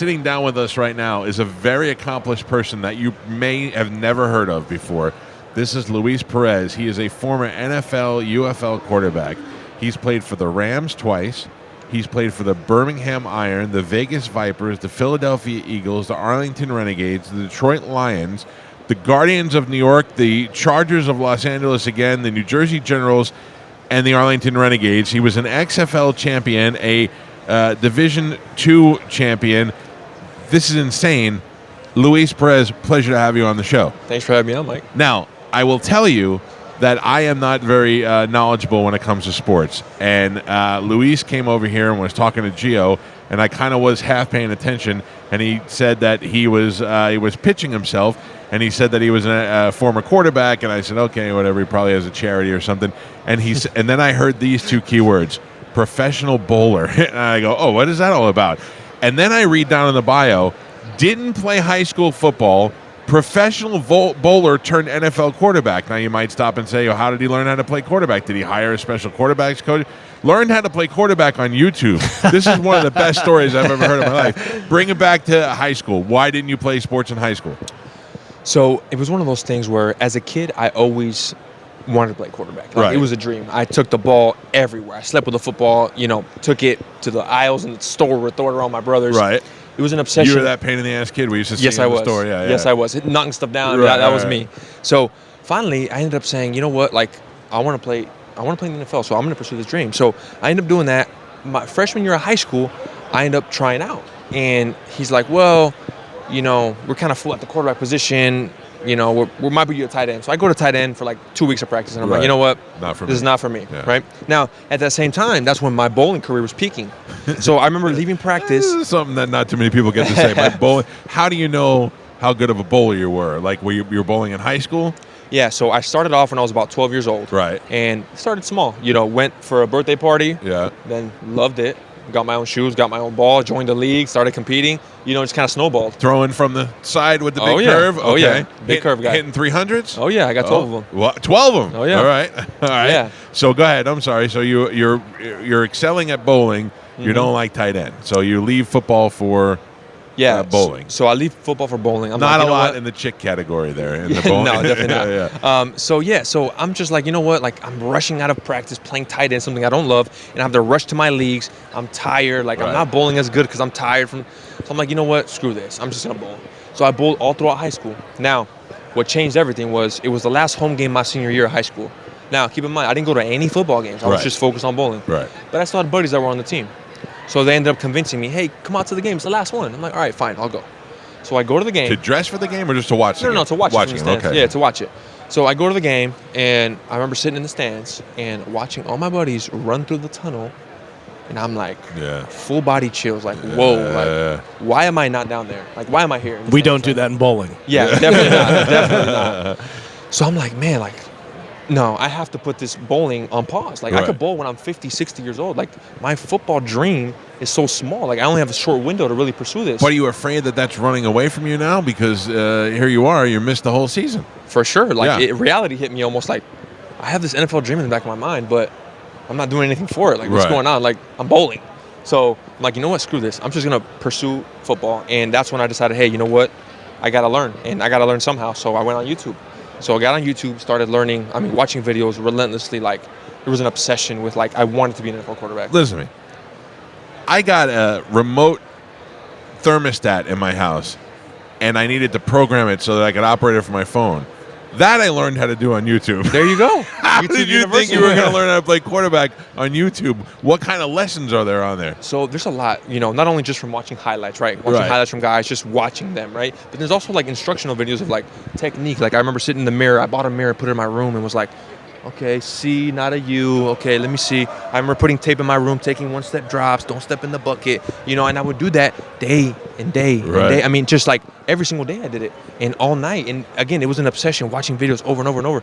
sitting down with us right now is a very accomplished person that you may have never heard of before. This is Luis Perez. He is a former NFL, UFL quarterback. He's played for the Rams twice. He's played for the Birmingham Iron, the Vegas Vipers, the Philadelphia Eagles, the Arlington Renegades, the Detroit Lions, the Guardians of New York, the Chargers of Los Angeles again, the New Jersey Generals, and the Arlington Renegades. He was an XFL champion, a Division II champion. This is insane. Luis Perez, pleasure to have you on the show. Thanks for having me on, Mike. Now, I will tell you that I am not very knowledgeable when it comes to sports. And Luis came over here and was talking to Gio, and I kind of was half paying attention. And he said that he was pitching himself, and he said that he was a former quarterback. And I said, okay, whatever. He probably has a charity or something. And and then I heard these two keywords: professional bowler. And I go, oh, what is that all about? And then I read down in the bio: didn't play high school football. Professional bowler turned NFL quarterback. Now you might stop and say, oh, how did he learn how to play quarterback? Did he hire a special quarterbacks coach? Learned how to play quarterback on YouTube. This is one of the best stories I've ever heard in my life. Bring it back to high school. Why didn't you play sports in high school? So it was one of those things where, as a kid, I always wanted to play quarterback. Like, right. It was a dream. I took the ball everywhere. I slept with the football, took it to the aisles in the store, throw it around my brothers. Right. It was an obsession. You were that pain in the ass kid we used to see in the store. Yeah, yes, I was. Knocking stuff down. Right, that was me. So finally, I ended up saying, you know what? Like, I want to play in the NFL, so I'm going to pursue this dream. So I ended up doing that. My freshman year of high school, I ended up trying out. And he's like, well, we're kind of full at the quarterback position. We might be you a tight end. So I go to tight end for like 2 weeks of practice, and I'm like, you know what? This is not for me, right? Now, at that same time, that's when my bowling career was peaking. So I remember leaving practice. This is something that not too many people get to say. But bowling, how do you know how good of a bowler you were? Like, were you bowling in high school? Yeah, so I started off when I was about 12 years old. Right. And started small. Went for a birthday party. Yeah. Then loved it. Got my own shoes, got my own ball, joined the league, started competing. Just kind of snowballed. Throwing from the side with the big curve? Oh, yeah. Big curve guy. Hitting 300s? Oh, yeah. I got 12 of them. Well, 12 of them? Oh, yeah. All right. Yeah. So go ahead. I'm sorry. So you're excelling at bowling. Mm-hmm. You don't like tight end. So you leave football for bowling. So I leave football for bowling. I'm not like, a lot in the chick category there in the bowling. No, definitely not. Yeah. So I'm just like, you know what? Like, I'm rushing out of practice playing tight end, something I don't love, and I have to rush to my leagues. I'm tired. Like, I'm not bowling as good because I'm tired from. So I'm like, you know what? Screw this. I'm just gonna bowl. So I bowled all throughout high school. Now, what changed everything was it was the last home game my senior year of high school. Now, keep in mind, I didn't go to any football games. I was just focused on bowling. Right. But I still had buddies that were on the team. So they ended up convincing me, hey, come out to the game. It's the last one. I'm like, all right, fine, I'll go. So I go to the game. To dress for the game or just to watch the game? No, to watch it from the stands. Okay. Yeah, to watch it. So I go to the game, and I remember sitting in the stands and watching all my buddies run through the tunnel, and I'm like, full body chills, like, whoa, like, why am I not down there? Like, why am I here? We don't do that in bowling. Yeah, definitely not. So I'm like, man, like, no, I have to put this bowling on pause. Like, I could bowl when I'm 50, 60 years old. Like, my football dream is so small. Like, I only have a short window to really pursue this. But are you afraid that that's running away from you now? Because here you are, you missed the whole season. For sure. Like, reality hit me almost like, I have this NFL dream in the back of my mind, but I'm not doing anything for it. Like, what's going on? Like, I'm bowling. So I'm like, you know what? Screw this. I'm just going to pursue football. And that's when I decided, hey, you know what? I got to learn. And I got to learn somehow. So I went on YouTube. So I got on YouTube, started learning, watching videos relentlessly. Like, there was an obsession with, like, I wanted to be an NFL quarterback. Listen to me. I got a remote thermostat in my house, and I needed to program it so that I could operate it from my phone. That I learned how to do on YouTube. There you go. How did you think you were going to learn how to play quarterback on YouTube? What kind of lessons are there on there? So there's a lot, not only just from watching highlights, right? Watching highlights from guys, just watching them, right? But there's also, like, instructional videos of, like, technique. Like, I remember sitting in the mirror. I bought a mirror, put it in my room, and was like, okay, C, not a U. Okay, let me see. I remember putting tape in my room, taking one-step drops, don't step in the bucket, and I would do that day and day and day. Just like every single day I did it, and all night. And again, it was an obsession, watching videos over and over and over.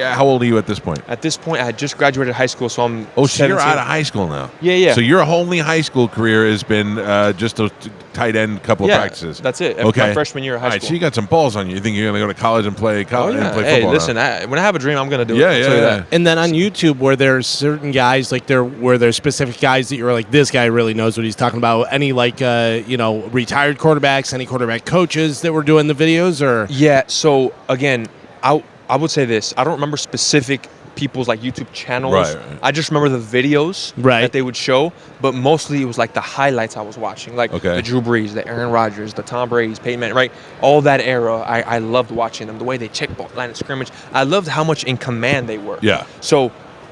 How old are you at this point? At this point, I had just graduated high school, so I'm 17. So you're out of high school now? Yeah. So your only high school career has been just those tight end couple of practices? That's it. Okay. My freshman year of high school. All right, so you got some balls on you. You think you're going to go to college and play football? Hey, listen, when I have a dream, I'm going to do it. Yeah. And then on YouTube, where there's certain guys, like where there's specific guys that you're like, this guy really knows what he's talking about. Any retired retired quarterbacks, any quarterback coaches that were doing the videos, or? Yeah. So again, I would say this. I don't remember specific people's like YouTube channels. Right. I just remember the videos that they would show, but mostly it was like the highlights I was watching, like the Drew Brees, the Aaron Rodgers, the Tom Brady's, Peyton Manning, right? All that era, I loved watching them. The way they check ball, line of scrimmage. I loved how much in command they were. Yeah. So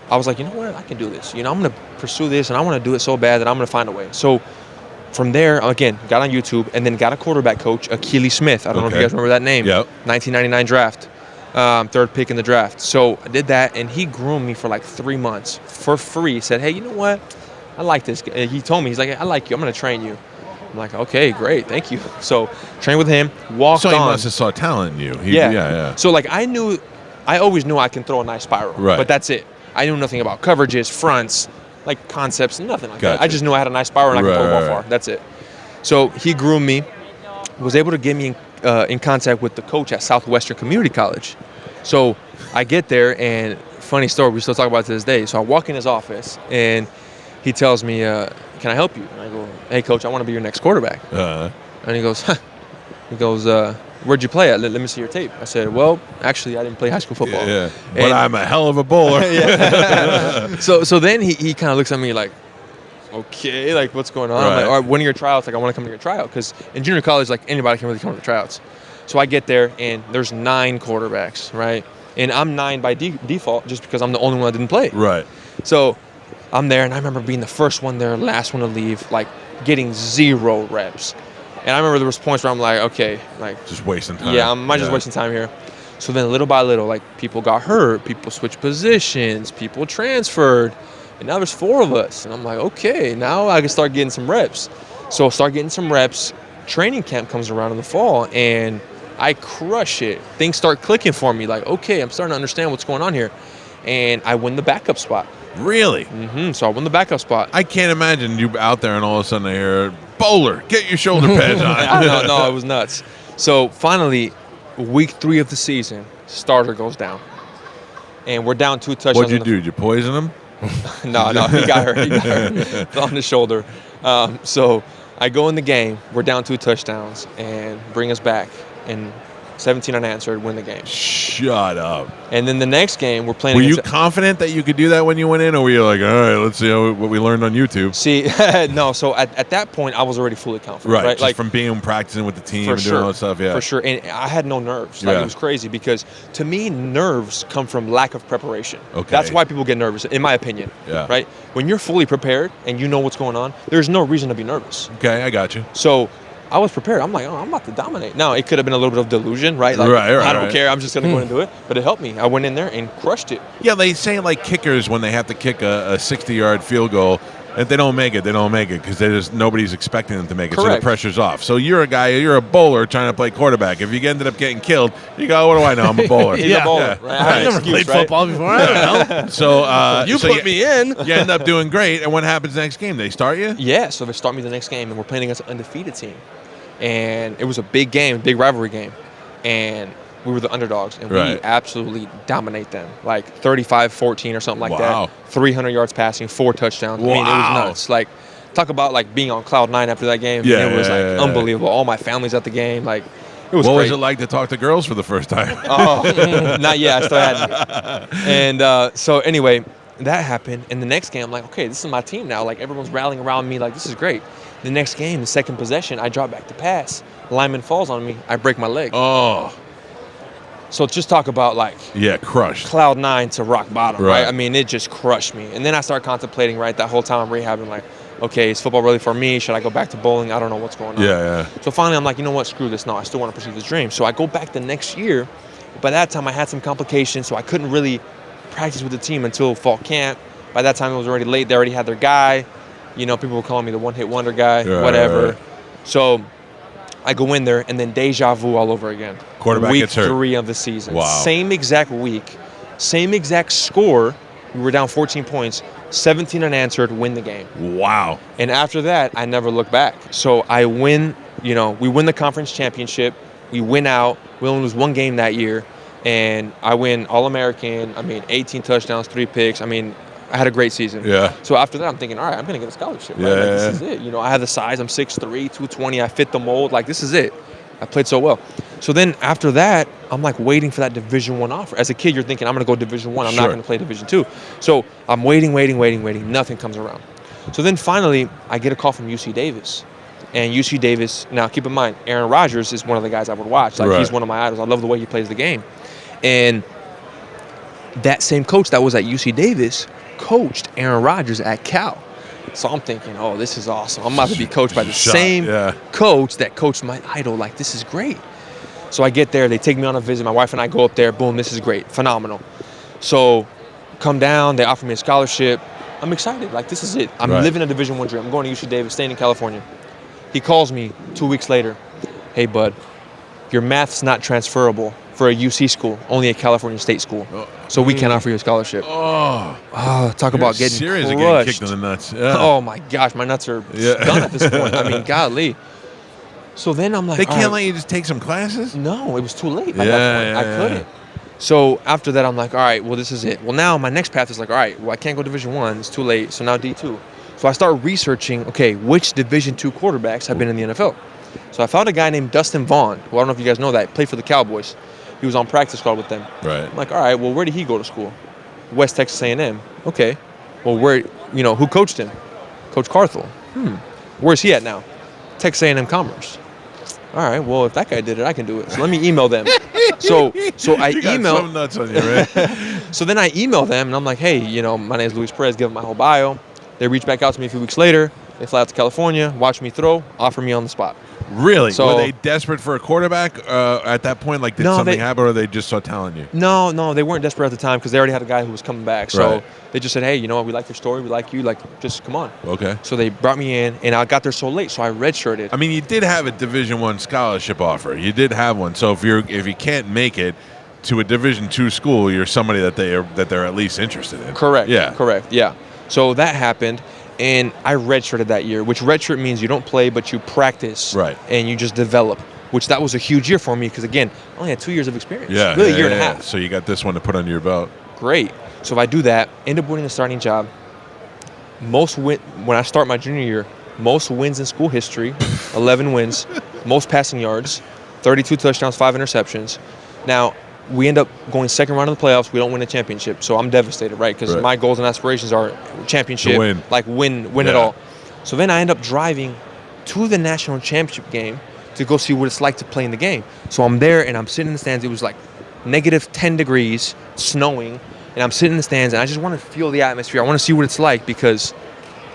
I was like, you know what? I can do this. I'm going to pursue this, and I want to do it so bad that I'm going to find a way. So from there, again, got on YouTube, and then got a quarterback coach, Keely Smith. I don't know if you guys remember that name. Yep. 1999 draft. Third pick in the draft. So I did that, and he groomed me for like 3 months for free. He said, hey, you know what? I like this guy. He told me, he's like, I like you. I'm going to train you. I'm like, okay, great. Thank you. So trained with him, walked on. So he must have saw talent in you. Yeah. So like I always knew I can throw a nice spiral, but that's it. I knew nothing about coverages, fronts, like concepts, nothing like that. I just knew I had a nice spiral and I could throw the ball far. That's it. So he groomed me, was able to get me in contact with the coach at Southwestern Community College. So I get there, and funny story, we still talk about it to this day. So I walk in his office, and he tells me, can I help you? And I go, hey, coach, I want to be your next quarterback. And he goes, where'd you play at? Let me see your tape. I said, well, actually, I didn't play high school football. Yeah. But I'm a hell of a bowler. So then he kind of looks at me like, okay, like what's going on? I'm like, all right, when are your tryouts? Like, I want to come to your tryout, because in junior college, like anybody can really come to the tryouts. So I get there, and there's 9 quarterbacks, right? And I'm 9 by default just because I'm the only one that didn't play. Right. So I'm there, and I remember being the first one there, last one to leave, like getting 0 reps. And I remember there was points where I'm like, okay, like just wasting time. Yeah, I'm just wasting time here. So then little by little, like people got hurt, people switched positions, people transferred, and now there's 4 of us. And I'm like, okay, now I can start getting some reps. So start getting some reps. Training camp comes around in the fall, and I crush it. Things start clicking for me. Like, okay, I'm starting to understand what's going on here. And I win the backup spot. Really? So I won the backup spot. I can't imagine you out there and all of a sudden I hear, bowler, get your shoulder pads on. No, it was nuts. So finally, week 3 of the season, starter goes down. And we're down 2 touchdowns. What'd you do? Did you poison him? No, he got hurt. Fell on his shoulder. So I go in the game. We're down 2 touchdowns and bring us back. And 17 unanswered, win the game. Shut up. And then the next game, we're playing. Were you confident that you could do that when you went in, or were you like, all right, let's see what we learned on YouTube? See, no. So at that point, I was already fully confident. Right. Just like from practicing with the team and doing all that stuff. Yeah. For sure. And I had no nerves. Like it was crazy, because to me, nerves come from lack of preparation. Okay. That's why people get nervous, in my opinion. Yeah. Right. When you're fully prepared and you know what's going on, there's no reason to be nervous. Okay, I got you. So I was prepared. I'm like, oh, I'm about to dominate. Now, it could have been a little bit of delusion, right? Like, I don't care. I'm just going to go in and do it. But it helped me. I went in there and crushed it. Yeah, they say like kickers, when they have to kick a 60-yard field goal, if they don't make it, because nobody's expecting them to make it. Correct. So the pressure's off. So you're a bowler trying to play quarterback. If you ended up getting killed, you go, what do I know? I'm a bowler. He's a bowler. Yeah. Right? I never played football before. I don't know. So you put me in. You end up doing great. And what happens next game? They start you? Yeah, so they start me the next game, and we're playing against an undefeated team. And it was a big game, big rivalry game. And we were the underdogs, and we absolutely dominate them, like 35-14 or something like that. 300 yards passing, 4 touchdowns. Wow. I mean, it was nuts. Like, talk about like being on cloud 9 after that game. Yeah, it was unbelievable. All my family's at the game. Like, it was What great. was it like to talk to girls for the first time? Oh, not yet. I still hadn't. And so anyway, that happened. And the next game, I'm like, okay, this is my team now. Like, everyone's rallying around me. Like, this is great. The next game, the second possession, I drop back to pass. Lineman falls on me. I break my leg. Oh. So just talk about like crushed. Cloud 9 to rock bottom, right? I mean, it just crushed me. And then I start contemplating, right, that whole time I'm rehabbing, like, okay, is football really for me? Should I go back to bowling? I don't know what's going on. Yeah. So finally, I'm like, you know what? Screw this. No, I still want to pursue this dream. So I go back the next year. By that time, I had some complications, so I couldn't really practice with the team until fall camp. By that time, it was already late. They already had their guy. You know, people were calling me the one-hit wonder guy, whatever. Right. So I go in there, and then deja vu all over again. Quarterback week gets hurt. 3 of the season. Wow. Same exact week, same exact score. We were down 14 points, 17 unanswered, win the game. Wow. And after that, I never looked back. So I win, we win the conference championship. We win out. We only lose 1 game that year. And I win All-American. 18 touchdowns, 3 picks. I had a great season. Yeah. So after that, I'm thinking, all right, I'm going to get a scholarship. Right? Yeah, Like, this is it. I have the size. I'm 6'3", 220. I fit the mold. Like, this is it. I played so well. So then after that, I'm like waiting for that Division I offer. As a kid, you're thinking, I'm going to go Division I. I'm not going to play Division II. So I'm waiting. Nothing comes around. So then finally, I get a call from UC Davis. And UC Davis, now keep in mind, Aaron Rodgers is one of the guys I would watch. Like, he's one of my idols. I love the way he plays the game. And that same coach that was at UC Davis coached Aaron Rodgers at Cal. So I'm thinking, oh, this is awesome. I'm about to be coached by the same coach that coached my idol. Like, this is great. So I get there. They take me on a visit. My wife and I go up there. Boom, this is great. Phenomenal. So come down. They offer me a scholarship. I'm excited. Like, this is it. I'm living a Division I dream. I'm going to UC Davis, staying in California. He calls me 2 weeks later. Hey, bud, your math's not transferable for a UC school, only a California State school. So we can't offer you a scholarship. Talk about getting serious crushed. Getting kicked in the nuts. Yeah. Oh, my gosh. My nuts are done at this point. I mean, golly. So then I'm like, they can't let you just take some classes? No, it was too late at that point. I couldn't. So after that, I'm like, all right, well, this is it. Well, now my next path is like, all right, well, I can't go Division I. It's too late. So now D2. So I start researching, okay, which Division II quarterbacks have been in the NFL. So I found a guy named Dustin Vaughn, who I don't know if you guys know that, played for the Cowboys. He was on practice squad with them. Right. I'm like, all right, well, where did he go to school? West Texas A&M. Okay. Well, who coached him? Coach Carthel. Where's he at now? Texas A&M Commerce. All right, well, if that guy did it, I can do it. So let me email them. So I you got email. some nuts on you, right? So then I email them, and I'm like, hey, my name is Luis Perez. Give them my whole bio. They reach back out to me a few weeks later. They fly out to California, watch me throw, offer me on the spot. Really? So, were they desperate for a quarterback at that point? Like, did something happen, or they just saw talent in you? No, they weren't desperate at the time because they already had a guy who was coming back. So Right. they just said, hey, you know what? We like your story. We like you. Like, just come on. Okay. So they brought me in, and I got there so late, so I redshirted. I mean, you did have a Division I scholarship offer. You did have one. So if you can't make it to a Division II school, you're somebody that they're at least interested in. Correct. Yeah. Correct. Yeah. So that happened. And I redshirted that year, which redshirt means you don't play, but you practice. Right. And you just develop, which that was a huge year for me because, again, I only had 2 years of experience. Yeah. Really, a year and a half. So you got this one to put under your belt. Great. So if I do that, end up winning a starting job. When I start my junior year, most wins in school history, 11 wins, most passing yards, 32 touchdowns, 5 interceptions. Now, we end up going second round of the playoffs. We don't win a championship, so I'm devastated, right? Because my goals and aspirations are championship, to win. like win it all. So then I end up driving to the national championship game to go see what it's like to play in the game. So I'm there and I'm sitting in the stands. It was like negative 10 degrees, snowing, and I'm sitting in the stands and I just want to feel the atmosphere. I want to see what it's like because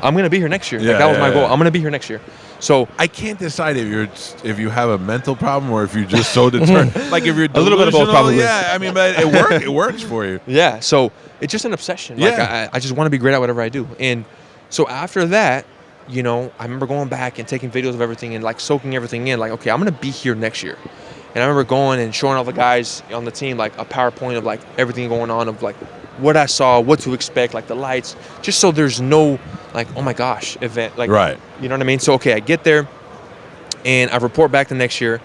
I'm gonna be here next year. Yeah, like that was my goal. I'm gonna be here next year. So I can't decide if you have a mental problem or if you're just so determined. Like if you're delusional, a little bit of both, probably. Yeah, I mean, but it works for you. Yeah, so it's just an obsession. Like I just want to be great at whatever I do. And so after that, I remember going back and taking videos of everything and like soaking everything in. Like, okay, I'm gonna be here next year. And I remember going and showing all the guys on the team like a PowerPoint of like everything going on of like what I saw, what to expect, like the lights, just so there's no like, oh my gosh, event. Like, right. You know what I mean? So, okay, I get there and I report back the next year.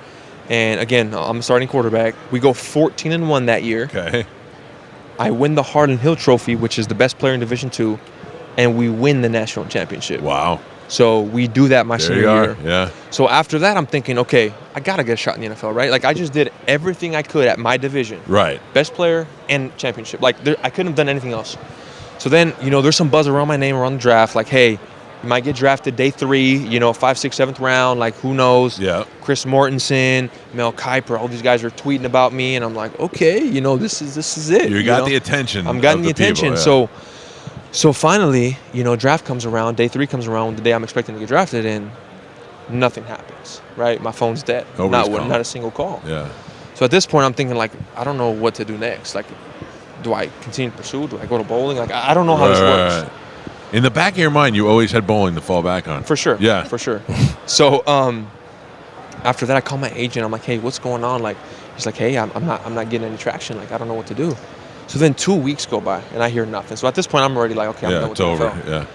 And again, I'm starting quarterback. We go 14-1 that year. Okay. I win the Harlan Hill Trophy, which is the best player in Division II, and we win the national championship. Wow. So we do that my senior year. Yeah. So after that, I'm thinking, okay, I got to get a shot in the NFL, right? Like I just did everything I could at my division. Right. Best player and championship. Like I couldn't have done anything else. So then, there's some buzz around my name around the draft. Like, hey, you might get drafted day 3, 5th, 6th, 7th round. Like, who knows? Yeah. Chris Mortensen, Mel Kiper, all these guys are tweeting about me. And I'm like, okay, this is it. You got the attention. I'm getting the attention. People, yeah. So finally, draft comes around, day 3 comes around, the day I'm expecting to get drafted, and nothing happens, right? My phone's dead. Not a single call. Yeah. So at this point, I'm thinking, like, I don't know what to do next. Like, do I continue to pursue? Do I go to bowling? Like, I don't know how this works. In the back of your mind, you always had bowling to fall back on. For sure. Yeah. For sure. So after that, I call my agent. I'm like, hey, what's going on? Like, he's like, hey, I'm not getting any traction. Like, I don't know what to do. So then 2 weeks go by, and I hear nothing. So at this point, I'm already like, okay, I'm done with it's over. NFL. Yeah.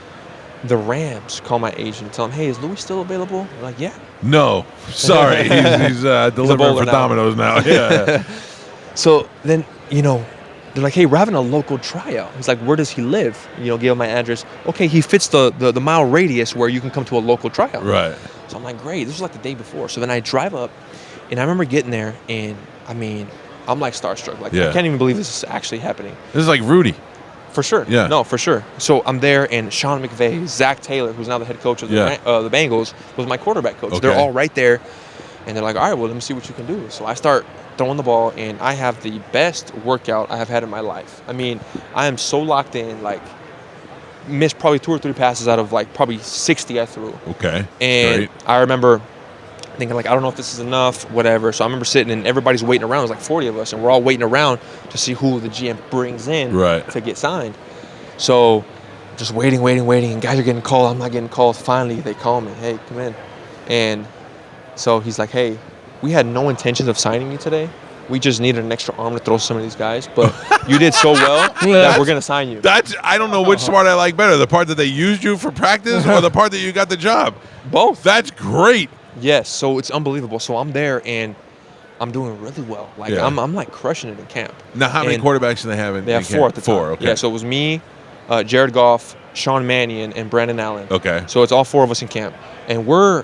The Rams call my agent and tell him, hey, is Louis still available? I'm like, yeah. No, sorry, he's delivering for now. Domino's now. Yeah. So then, they're like, hey, we're having a local tryout. He's like, where does he live? Give him my address. Okay, he fits the mile radius where you can come to a local tryout. Right. So I'm like, great. This was like the day before. So then I drive up, and I remember getting there, and I'm like starstruck. Like, I can't even believe this is actually happening. This is like Rudy. For sure. Yeah. No, for sure. So I'm there, and Sean McVay, Zach Taylor, who's now the head coach of the Bengals, was my quarterback coach. Okay. They're all right there, and they're like, all right, well, let me see what you can do. So I start throwing the ball, and I have the best workout I have had in my life. I am so locked in, like, missed probably 2 or 3 passes out of, like, probably 60 I threw. Okay. And great. I remember thinking, like, I don't know if this is enough, whatever. So I remember sitting, and everybody's waiting around. It was like 40 of us, and we're all waiting around to see who the GM brings in to get signed. So just waiting, and guys are getting called. I'm not getting called. Finally, they call me. Hey, come in. And so he's like, hey, we had no intentions of signing you today. We just needed an extra arm to throw some of these guys, but you did so well that we're going to sign you. I don't know which part I like better, the part that they used you for practice or the part that you got the job. Both. That's great. Yes, so it's unbelievable. So I'm there, and I'm doing really well. Like, I'm like crushing it in camp. Now, how many quarterbacks do they have in They have camp? 4 at the time. 4, okay. Yeah, so it was me, Jared Goff, Sean Mannion, and Brandon Allen. Okay. So it's all 4 of us in camp. And we're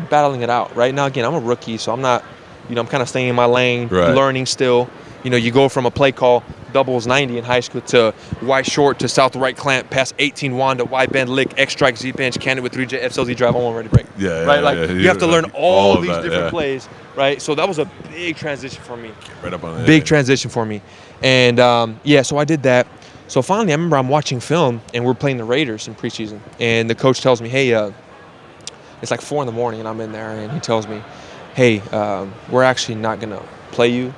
battling it out. Right now, again, I'm a rookie, so I'm not, I'm kind of staying in my lane, learning still. You go from a play call, doubles 90 in high school, to wide short to south right clamp, past 18 Wanda, wide bend lick, X strike, Z pinch, candid with 3J, FCLZ drive, on ready break. You have to learn all these different plays, right? So that was a big transition for me. Right up on that. Big transition for me. And, so I did that. So finally, I remember I'm watching film, and we're playing the Raiders in preseason. And the coach tells me, hey, it's like 4 in the morning, and I'm in there, and he tells me, hey, we're actually not going to play you.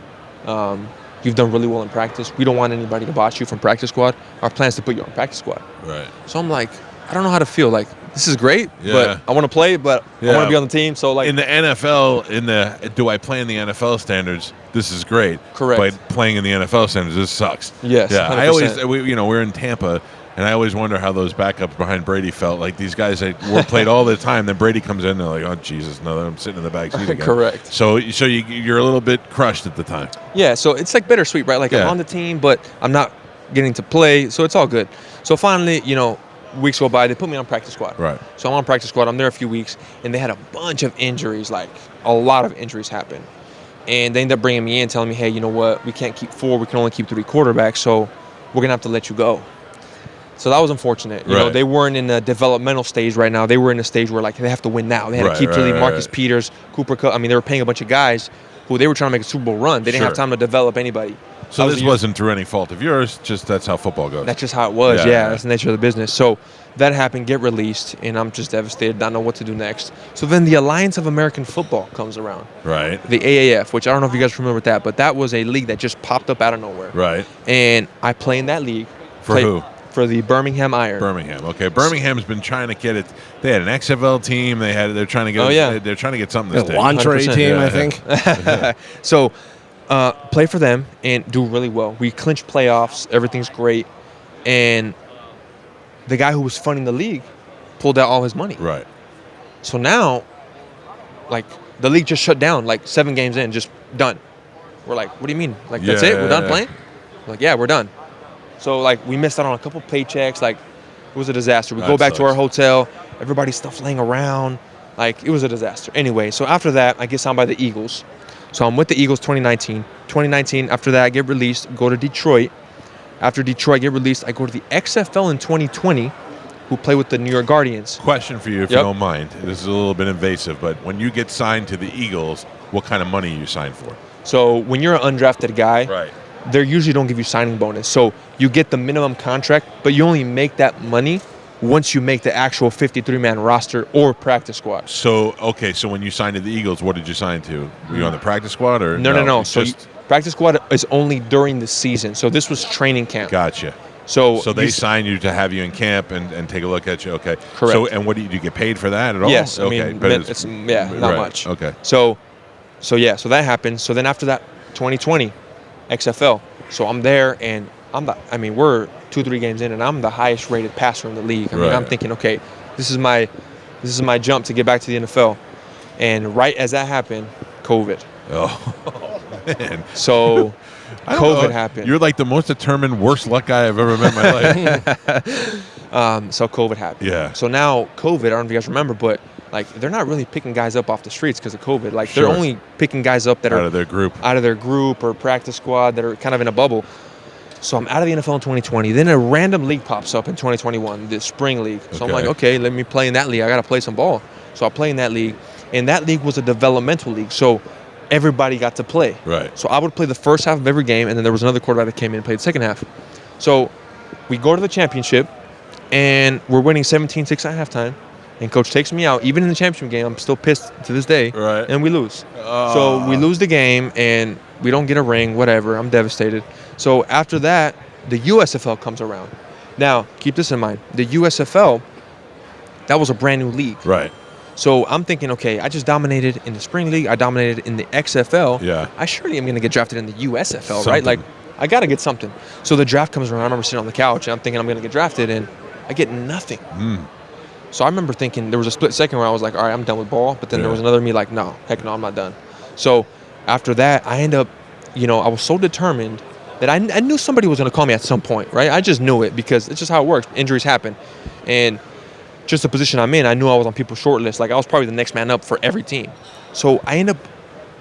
You've done really well in practice. We don't want anybody to botch you from practice squad. Our plan is to put you on practice squad. Right. So I'm like, I don't know how to feel. Like, this is great, but I want to play, but I want to be on the team. So, like, in the NFL, do I play in the NFL standards? This is great. Correct. But playing in the NFL standards, this sucks. Yes. Yeah. 100%. I always, we're in Tampa, and I always wonder how those backups behind Brady felt. Like, these guys were played all the time. Then Brady comes in, and they're like, oh, Jesus, no, I'm sitting in the back seat again. Correct. So you're a little bit crushed at the time. Yeah, so it's like bittersweet, right? Like, I'm on the team, but I'm not getting to play, so it's all good. So finally, weeks go by, they put me on practice squad. Right. So I'm on practice squad. I'm there a few weeks, and they had a bunch of injuries, like a lot of injuries happen. And they ended up bringing me in, telling me, hey, you know what? We can't keep 4. We can only keep 3 quarterbacks, so we're going to have to let you go. So that was unfortunate. You know, they weren't in the developmental stage right now. They were in a stage where, like, they have to win now. They had to keep really Marcus Peters, Cooper Kupp. They were paying a bunch of guys who they were trying to make a Super Bowl run. They didn't have time to develop anybody. So this wasn't through any fault of yours, just that's how football goes. That's just how it was, That's the nature of the business. So that happened, get released, and I'm just devastated. Don't know what to do next. So then the Alliance of American Football comes around. Right. The AAF, which I don't know if you guys are familiar with that, but that was a league that just popped up out of nowhere. Right. And I play in that league. For who? For the Birmingham Iron. Birmingham. Okay. Birmingham's been trying to get it. They had an XFL team. They're trying to get. They're trying to get something this day. Lingerie team, I think. So, play for them and do really well. We clinch playoffs. Everything's great, and the guy who was funding the league pulled out all his money. Right. So now, like, the league just shut down. Like 7 games in, just done. We're like, what do you mean? Like, that's it? We're done playing? We're like, yeah, we're done. So, like, we missed out on a couple paychecks. Like, it was a disaster. We go back to our hotel. Everybody's stuff laying around. Like, it was a disaster. Anyway, so after that, I get signed by the Eagles. So I'm with the Eagles 2019. 2019, after that, I get released, go to Detroit. After Detroit, I get released, I go to the XFL in 2020, who play with the New York Guardians. Question for you, if you don't mind. This is a little bit invasive, but when you get signed to the Eagles, what kind of money are you signed for? So when you're an undrafted guy, they usually don't give you signing bonus. So you get the minimum contract, but you only make that money once you make the actual 53-man roster or practice squad. So, okay, so when you signed to the Eagles, what did you sign to? Were you on the practice squad? Or No. So practice squad is only during the season. So this was training camp. Gotcha. So they sign you to have you in camp and take a look at you. Okay. Correct. So, and what do you get paid for that at all? Yes. Okay. But it's not much. Okay. So that happened. So then after that, 2020, XFL. So I'm there, and we're 2-3 games in, and I'm the highest rated passer in the league. I'm thinking, okay, this is my jump to get back to the NFL. And right as that happened, COVID. Oh, man. So I don't COVID know. happened. You're like the most determined, worst luck guy I've ever met in my life. So COVID happened. Yeah. So now COVID, I don't know if you guys remember, but like they're not really picking guys up off the streets because of COVID. Like Sure. they're only picking guys up that Out are of their group. out of their group or practice squad that are kind of in a bubble. So I'm out of the NFL in 2020. Then a random league pops up in 2021, the spring league. So I'm Okay. like, okay, let me play in that league. I got to play some ball. So I play in that league. And that league was a developmental league. So everybody got to play. Right. So I would play the first half of every game, and then there was another quarterback that came in and played the second half. So we go to the championship, and we're winning 17-6 at halftime. And coach takes me out. Even in the championship game, I'm still pissed to this day. Right. And we lose. So we lose the game, and we don't get a ring, whatever. I'm devastated. So after that, the USFL comes around. Now, keep this in mind. The USFL, that was a brand new league. Right. So I'm thinking, okay, I just dominated in the spring league. I dominated in the XFL. Yeah. I surely am going to get drafted in the USFL, right? Something. Like, I got to get something. So the draft comes around. I remember sitting on the couch, and I'm thinking I'm going to get drafted, and I get nothing. So I remember thinking there was a split second where I was like, all right, I'm done with ball. But then there was another me like, no, heck no, I'm not done. So after that, I end up, I was so determined that I knew somebody was going to call me at some point, right? I just knew it because it's just how it works. Injuries happen. And just the position I'm in, I knew I was on people's short list. Like, I was probably the next man up for every team. So I end up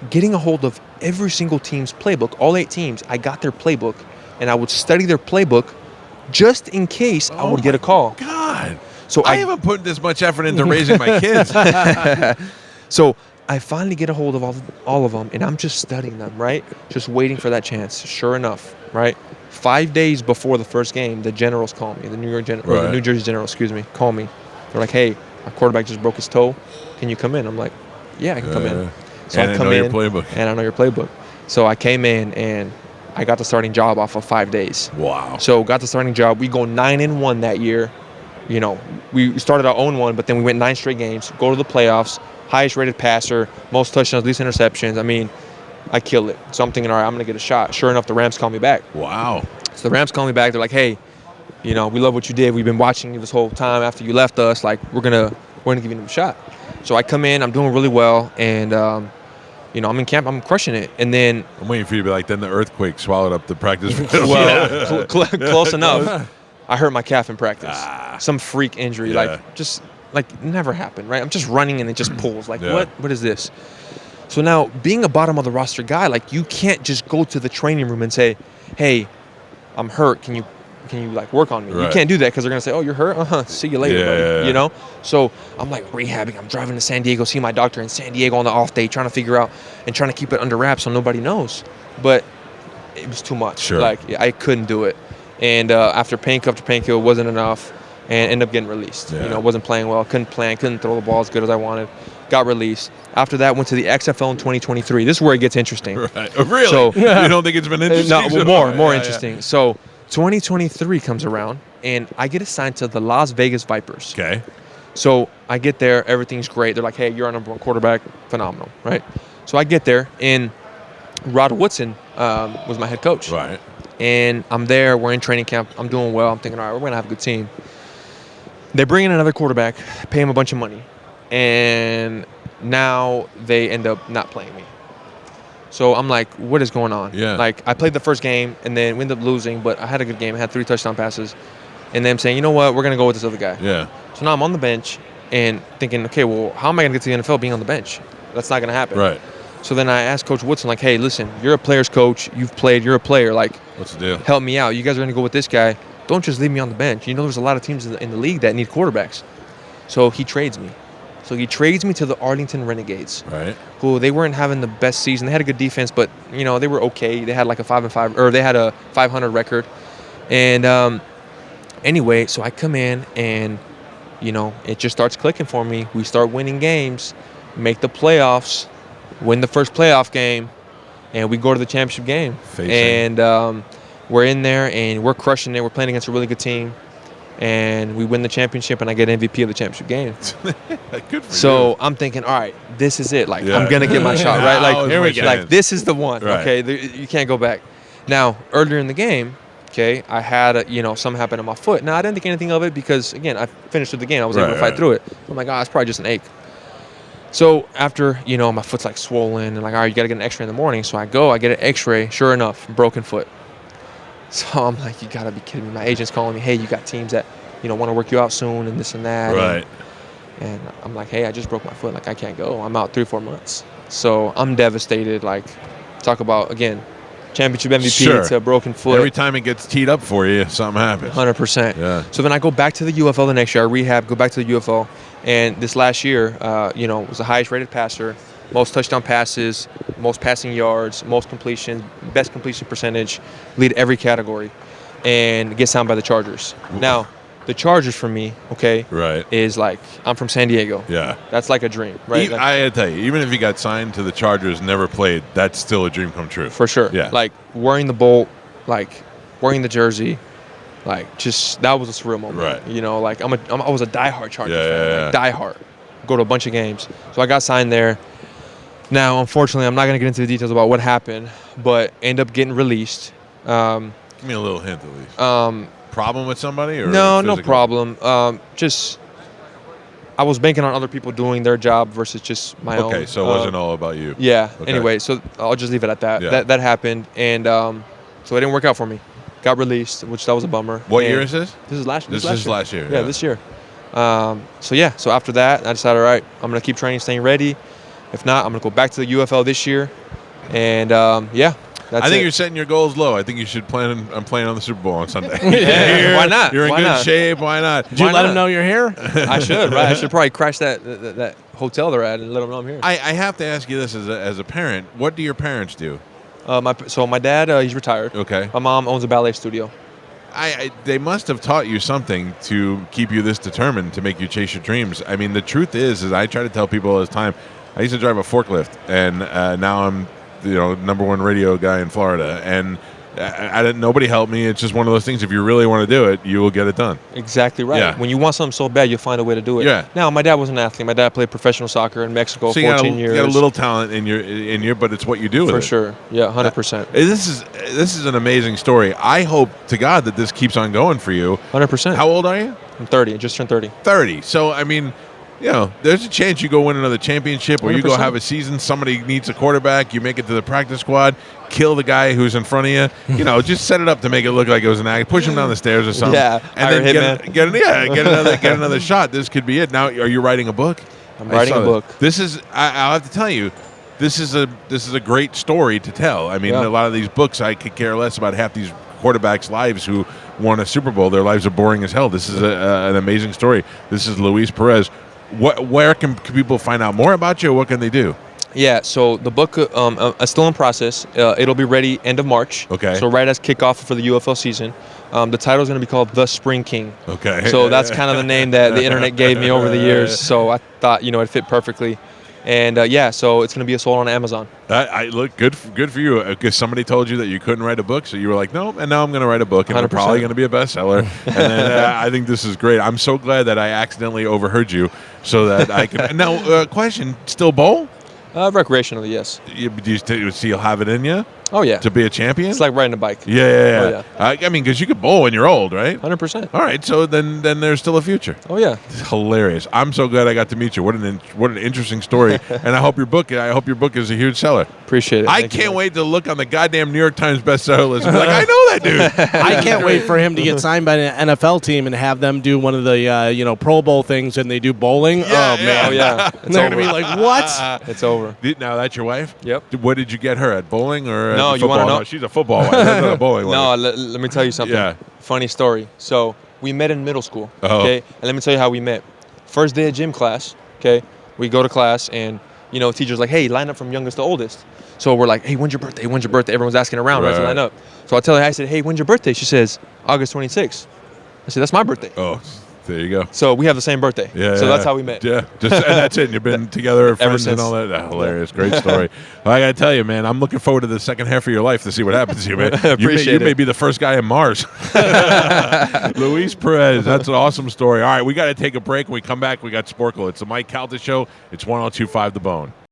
getting a hold of every single team's playbook. All 8 teams, I got their playbook. And I would study their playbook just in case I would get a call. God. So I haven't put this much effort into raising my kids. So I finally get a hold of all of them, and I'm just studying them, right? Just waiting for that chance. Sure enough, right? 5 days before the first game, the Generals call me, the New Jersey Generals, call me. They're like, hey, our quarterback just broke his toe. Can you come in? I'm like, yeah, I can come in. So And I I come know in, your playbook. and I know your playbook. So I came in, and I got the starting job off of 5 days. Wow. So got the starting job. We go 9-1 that year. We started our own one, but then we went 9 straight games, go to the playoffs, highest rated passer, most touchdowns, least interceptions. I mean, I killed it. So I'm thinking, all right, I'm going to get a shot. Sure enough, the Rams call me back. Wow. So the Rams call me back. They're like, hey, we love what you did. We've been watching you this whole time after you left us. Like, we're gonna give you a shot. So I come in, I'm doing really well, and I'm in camp, I'm crushing it. And then I'm waiting for you to be like, then the earthquake swallowed up the practice field. well, close enough. I hurt my calf in practice. Some freak injury, Yeah. never happened, right? I'm just running and it just pulls. Like, Yeah. what is this? So now, being a bottom of the roster guy, like, you can't just go to the training room and say, hey, I'm hurt. Can you like work on me? Right. You can't do that because they're gonna say, oh, you're hurt. See you later, buddy. Yeah. So I'm like rehabbing. I'm driving to San Diego, see my doctor in San Diego on the off day, trying to figure out and trying to keep it under wraps so nobody knows. But it was too much. Sure. Like, I couldn't do it. And after painkiller after painkiller, it wasn't enough, and ended up getting released. Yeah. Wasn't playing well. Couldn't throw the ball as good as I wanted. Got released. After that, went to the XFL in 2023. This is where it gets interesting. Right. Oh, really? So- you don't think it's been interesting? No, more Yeah, interesting. So 2023 comes around, and I get assigned to the Las Vegas Vipers. Okay. So I get there, everything's great. They're like, hey, you're our number 1 quarterback. Phenomenal, right? So I get there, and Rod Woodson was my head coach. Right. And I'm there, we're in training camp. I'm doing well. I'm thinking, all right, we're going to have a good team. They bring in another quarterback, pay him a bunch of money, and now they end up not playing me. So I'm like, what is going on? Yeah. Like, I played the first game, and then we ended up losing, but I had a good game. I had 3 touchdown passes. And then I'm saying, you know what, we're going to go with this other guy. Yeah. So now I'm on the bench and thinking, okay, well, how am I going to get to the NFL being on the bench? That's not going to happen. Right. So then I asked Coach Woodson, like, hey, listen, you're a player's coach. You've played. You're a player. Like, What's the deal? help me out. You guys are going to go with this guy. Don't just leave me on the bench. There's a lot of teams in the league that need quarterbacks. So he trades me. So he trades me to the Arlington Renegades, Right. who they weren't having the best season. They had a good defense, but, they were okay. They had like a 5-5, or they had a 500 record. And anyway, so I come in and, it just starts clicking for me. We start winning games, make the playoffs, win the first playoff game, and we go to the championship game. And we're in there, and we're crushing it. We're playing against a really good team, and we win the championship, and I get MVP of the championship game. Good for So you. I'm thinking, all right, this is it. Like, Yeah. I'm going to get my shot, right? Now Like, is here my we go. like, chance. this is the one, Right. okay? You can't go back. Now, earlier in the game, okay, I had, something happen to my foot. Now, I didn't think anything of it because, again, I finished with the game. I was able to Right, fight right. through it. I'm like, it's probably just an ache. So after, my foot's like swollen and like, all right, you got to get an x-ray in the morning. So I get an x-ray, sure enough, broken foot. So I'm like, you got to be kidding me. My agent's calling me, hey, you got teams that, want to work you out soon and this and that. Right. And I'm like, hey, I just broke my foot. Like, I can't go. I'm out 3 or 4 months. So I'm devastated. Like, talk about, again, championship MVP to a broken foot. Every time it gets teed up for you, something happens. 100%. Yeah. So then I go back to the UFL the next year. I rehab, go back to the UFL. And this last year, was the highest rated passer, most touchdown passes, most passing yards, most completions, best completion percentage, lead every category, and get signed by the Chargers. Now, the Chargers for me, right, is like, I'm from San Diego. Yeah. That's like a dream, right? I gotta tell you, even if you got signed to the Chargers, never played, that's still a dream come true. For sure. Yeah. Like, wearing the bolt, like, wearing the jersey, like, just, that was a surreal moment. Right. Like, I was a diehard Chargers fan. Yeah. Like, diehard. Go to a bunch of games. So I got signed there. Now, unfortunately, I'm not going to get into the details about what happened, but end up getting released. Give me a little hint, at least. Problem with somebody? Or no physical? problem. Just, I was banking on other people doing their job versus just my own. Okay, so it wasn't all about you. Yeah. Okay. Anyway, so I'll just leave it at that. Yeah. That happened, and so it didn't work out for me. Got released, which that was a bummer. What And year is this? This is last year. This is last year. Yeah, this year. So after that, I decided, all right, I'm going to keep training, staying ready. If not, I'm going to go back to the UFL this year. And, that's I think it. you're setting your goals low. I think you should plan on playing on the Super Bowl on Sunday. Why not? You're in Why good not? shape. Why not? Did you let him know you're here? I should, right? I should probably crash that hotel they're at and let them know I'm here. I have to ask you this as a parent. What do your parents do? My dad, he's retired. Okay. My mom owns a ballet studio. They must have taught you something to keep you this determined to make you chase your dreams. I mean, the truth is I try to tell people all this time. I used to drive a forklift, and now I'm, number one radio guy in Florida, and I didn't. Nobody helped me. It's just one of those things. If you really want to do it, you will get it done. Exactly right. Yeah. When you want something so bad, you'll find a way to do it. Yeah. Now, my dad was an athlete. My dad played professional soccer in Mexico, So 14 years. You got a little talent in your, but it's what you do with it. For sure. Yeah, 100%. This is an amazing story. I hope to God that this keeps on going for you. 100%. How old are you? I'm 30. I just turned 30. 30. So, I mean, there's a chance you go win another championship, or you go 100%. have a season, somebody needs a quarterback, you make it to the practice squad, kill the guy who's in front of you, just set it up to make it look like it was an act, push him down the stairs or something. Yeah, and then hitman. get another shot. This could be it. Now, are you writing a book? I'm writing a book. This is, I'll have to tell you, this is a great story to tell. I mean, Yeah. a lot of these books, I could care less about half these quarterbacks' lives who won a Super Bowl. Their lives are boring as hell. This is an amazing story. This is Luis Perez. Where can people find out more about you? What can they do? Yeah, so the book is still in process. It'll be ready end of March. Okay. So right as kickoff for the UFL season. The title is going to be called The Spring King. Okay. So that's kind of the name that the internet gave me over the years. So I thought, it fit perfectly. And so it's going to be sold on Amazon. I look good for you, because somebody told you that you couldn't write a book, so you were like, no, and now I'm going to write a book, and I'm 100%. probably going to be a bestseller. And then I think this is great. I'm so glad that I accidentally overheard you, so that I can. Now, question: still bowl? Recreationally, yes. Do you still have it in you Oh yeah. to be a champion? It's like riding a bike. Yeah. Oh, yeah. I mean, because you could bowl when you're old, right? 100%. All right, so then there's still a future. Oh yeah. It's hilarious. I'm so glad I got to meet you. What an interesting story. And I hope your book is a huge seller. Appreciate it. I Thank you, can't man. wait to look on the goddamn New York Times bestseller list and be like, I know that dude. I can't wait for him to get signed by an NFL team and have them do one of the Pro Bowl things, and they do bowling. Yeah, oh man, Oh yeah. It's they're over. gonna be like, what? It's over. Now that's your wife? Yep. What did you get her at, bowling or No, at you wanna football? know? No, she's a football wife. That's not a bowling wife. No, let me tell you something. Yeah. Funny story. So we met in middle school. Oh. Okay. And let me tell you how we met. First day of gym class. Okay. We go to class and teacher's like, hey, line up from youngest to oldest. So we're like, hey, when's your birthday? When's your birthday? Everyone's asking around, right? To Right. line up. So I tell her, I said, hey, when's your birthday? She says, August 26th. I said, that's my birthday. Oh, there you go. So we have the same birthday. Yeah. So that's how we met. Yeah. And that's it. You've been together, friends and since. all that. Hilarious. Great story. Well, I got to tell you, man, I'm looking forward to the second half of your life to see what happens to you, man. Appreciate you may it. be the first guy in Mars. Luis Perez. That's an awesome story. All right, we got to take a break. When we come back, we got Sporkle. It's the Mike Calta Show. It's 102.5 The Bone.